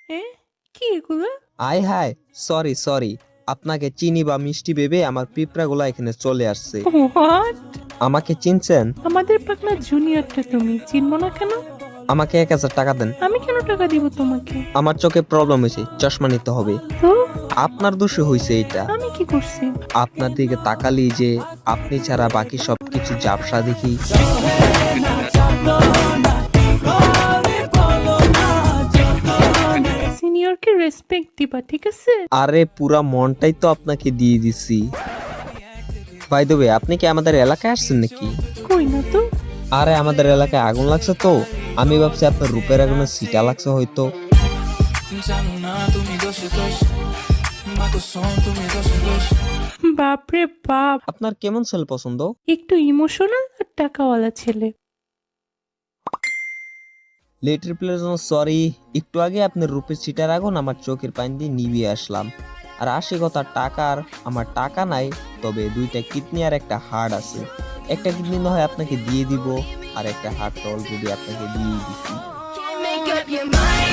হ্যাঁ, কি এগুলো? আয় হায়, সরি সরি, আপনাকে চিনি বা মিষ্টি ভেবে আমার পিঁপড়াগুলা এখানে চলে আসছে। হোয়াট? আমাকে চিনছেন? আমাদের পাগলা জুনিয়রটা তুমি চিনবো না কেন? আমাকে 1000 টাকা দেন। আমি কেন টাকা দিব তোমাকে? আমার চোখে প্রবলেম হয়েছে, চশমা নিতে হবে। তো আপনার দোষে হয়েছে এটা। আমি কি করছি? আপনার দিকে তাকালি যে আপনি ছাড়া বাকি সবকিছু ঝাপসা দেখি। সিনিয়রকে রেসপেক্ট দিবা, ঠিক আছে? আরে পুরা মনটাই তো আপনাকে দিয়ে দিছি। বাই দ্য ওয়ে, আপনি কি আমাদের এলাকায় আসছেন নাকি? কই না তো। আরে আমাদের এলাকায় আগুন লাগছে তো, আমি ভাবছি আপনার রূপের আগুনে সিটা লাগছে হয়তো। বাপরে বাপ, আপনার কেমন ছেলে পছন্দ? একটু ইমোশনাল আর টাকাওয়ালা ছেলে। লেট রিপ্লের জন্য সরি। একটু আগে আপনার রূপের সিটার আগুন আমার চোখের পানি দিয়ে নিভিয়ে আসলাম। আর আসি কথা টাকার, আমার টাকা নাই, তবে 2টা কিডনি আর একটা হার্ট আছে। একটা কিডনি না হয় আপনাকে দিয়ে দিব, আর একটা হার্ট অলরেডি আপনাকে দিয়ে দিছি। Make up your mind.